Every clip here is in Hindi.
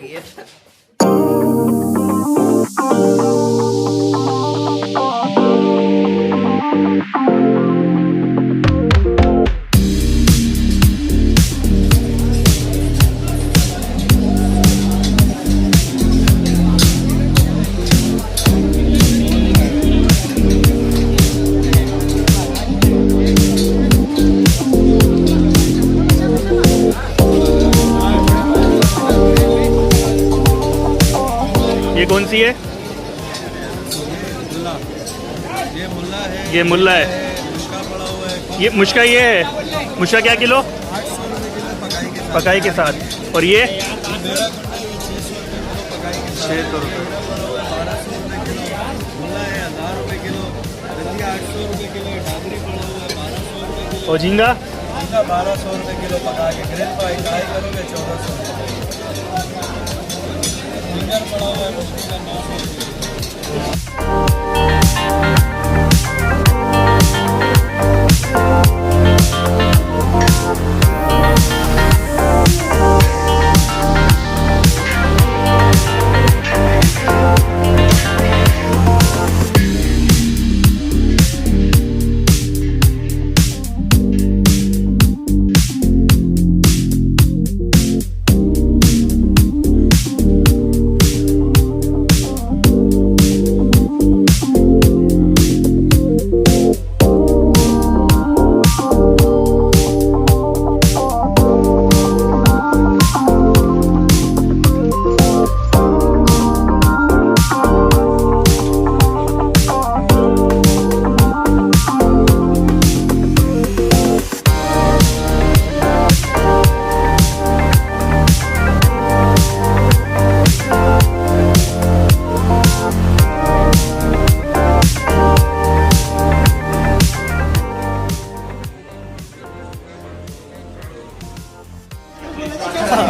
ये कौन सी है? ये मुल्ला है। ये मुश्का ये है। मुश्का क्या किलो? 800 पकाई के साथ। और ये 600 रुपये। 1200 रुपये किलो मुल्ला है, 1000 रुपये किलो। 800 रुपये किलो डाबरी पड़ा हुआ है, 1200 रुपये किलो। और झींगा? झींगा 1200 रुपये किलो पका के ग्रिल पाई फ्राई करोगे 1400 रुपये। झींगा पड़ा हुआ है मछली का 900 रुपये।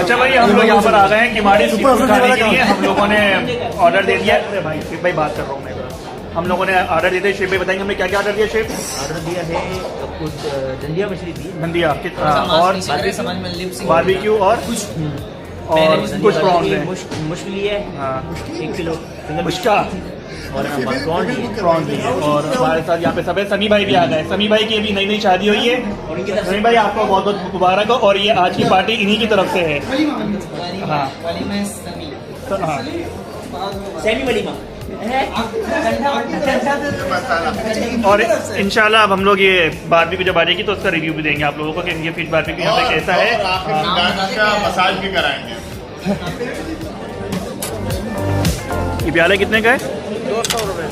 अच्छा भाई, हम लोग यहाँ पर आ गए हैं किमाड़ी सी फूड खाने के लिए। हम लोगों ने ऑर्डर दे दिया। अरे भाई शेफ भाई बात कर रहा हूँ मैं। हम लोगों ने ऑर्डर दे दिया। शेफ भाई बताएंगे हमने क्या क्या ऑर्डर दिया। शेफ ऑर्डर दिया है कुछ डंडिया मछली दी, धंधिया और बारबेक्यू और कुछ प्रॉन्स हैं। मुश्क लिए 1 किलो मुश्का और प्रॉन्स लिए। और हमारे साथ यहाँ पे सब है। समी भाई भी आ गए। समी भाई की अभी नई नई शादी हुई है। समी भाई आपको बहुत बहुत मुबारक हो। और ये आज की पार्टी इन्हीं की तरफ से है। हाँ हाँ सेमी वलीमा। और इंशाल्लाह अब हम लोग ये बारबेक्यू जब आ जाएगी तो उसका रिव्यू भी देंगे आप लोगों को कि ये फिश बारबेक्यू यहाँ पे कैसा है। मसाज भी कराएंगे। ये प्याला कितने का है? 200 रुपये।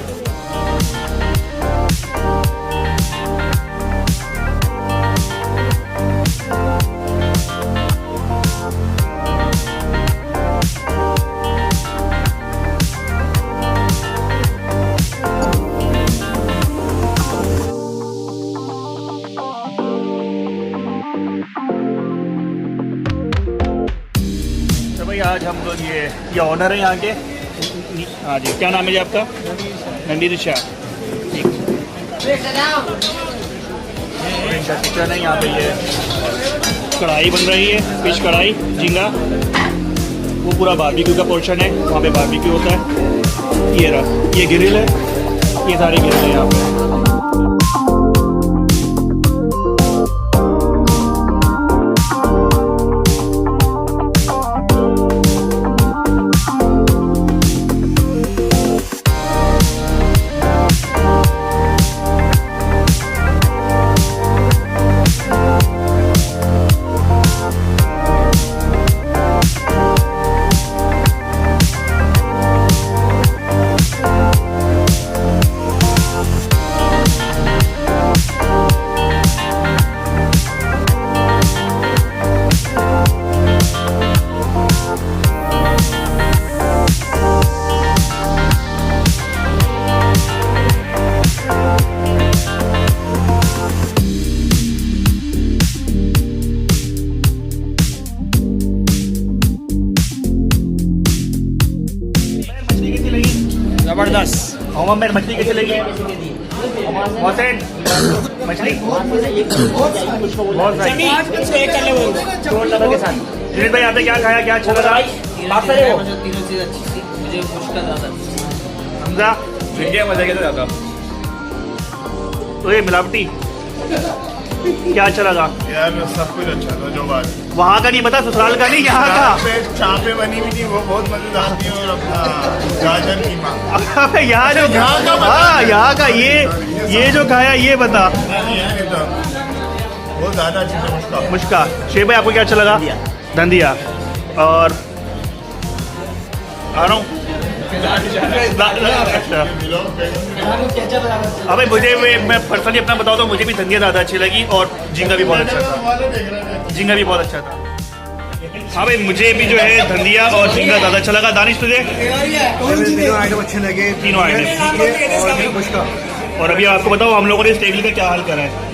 तो भाई आज हम लोग ये ऑनर है यहाँ के। हाँ जी, क्या नाम है जी आपका? नंदी दिशा। ठीक। इनका किचन है यहाँ पे। ये कढ़ाई बन रही है, फिश कढ़ाई झींगा। वो पूरा बारबेक्यू का पोर्शन है, वहाँ पे बारबेक्यू होता है। ये रहा, ये ग्रिल है। ये सारी ग्रिल है यहाँ पे। जबरदस्त। मोहम्मद मछली कैसे लगी? मोहसिन मछली बहुत के साथ। भाई यहाँ पे क्या खाया, क्या अच्छा लगा? बात करें वो। मुझे तीनों चीज़ अच्छी थी, मुझे मुश्किल ज़्यादा हमजा इंडिया मजा के ज़्यादा। तो ये मिलावटी क्या अच्छा लगा? यार सब कुछ अच्छा था जो बात वहाँ का नहीं पता, ससुराल का नहीं, यहाँ का। चापे बनी हुई थी वो बहुत मजेदार थी और अपना गाजर कीमा अबे यहाँ जो यहाँ का बता। हाँ यहाँ का ये जो खाया ये बता। बहुत ज्यादा अच्छी थी उसका। मुश्का शेख भाई आपको क्या अच्छा लगा? धंधिया। और आ रहा हूँ। अच्छा अबे मुझे मैं पर्सनली अपना बताऊँ तो मुझे भी धनिया ज़्यादा अच्छी लगी और झींगा भी बहुत अच्छा था। झींगा भी बहुत अच्छा था। हाँ भाई मुझे भी जो है धनिया और झींगा ज़्यादा अच्छा लगा। दानिश तुझे? तीनों आइटम अच्छे लगे, तीनों आइटम। और मुश्किल। और अभी आपको बताओ हम लोगों ने इस टेबल का क्या हाल करा है।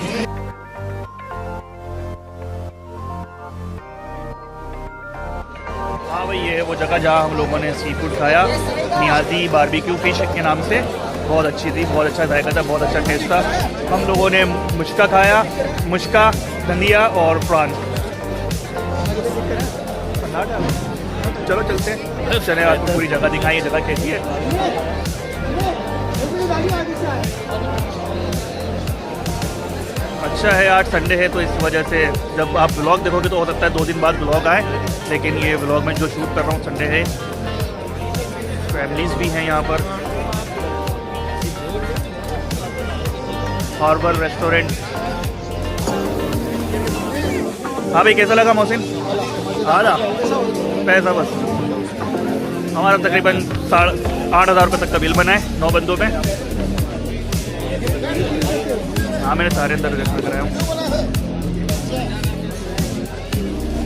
हाँ भाई ये है वो जगह जहाँ हम लोगों ने सी फूड खाया, नियाजी बारबेक्यू फिश के नाम से। बहुत अच्छी थी, बहुत अच्छा जायका था, बहुत अच्छा टेस्ट था। हम लोगों ने मुश्का खाया, मुश्का, धनिया और प्रॉन। चलो चलते हैं, चले आपको पूरी जगह दिखाई, जगह कैसी है। अच्छा है आज संडे है तो इस वजह से जब आप व्लॉग देखोगे तो हो सकता है 2 दिन बाद व्लॉग आए, लेकिन ये व्लॉग में जो शूट कर रहा हूँ संडे है। फैमिलीज भी हैं यहाँ पर। Harbour restaurant. हाँ भाई कैसा लगा मौसिन? आधा पैसा बस। हमारा तकरीबन 8,500 रुपये तक का बिल बना है 9 बंदों में। हाँ मैंने सारे अंदर रजिस्टर कराया हूँ।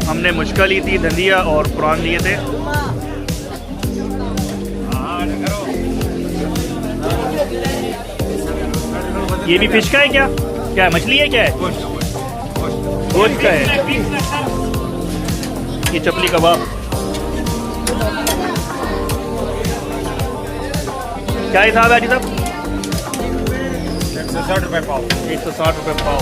हमने मुश्किल ली थी, धनिया और प्रॉन लिए थे। ये भी फिश का है क्या? क्या है, मछली है क्या है? गोश्त का है। ये चपली कबाब। क्या हिसाब है जी साहब? 160 रुपये पाव। 160 रुपये पाव।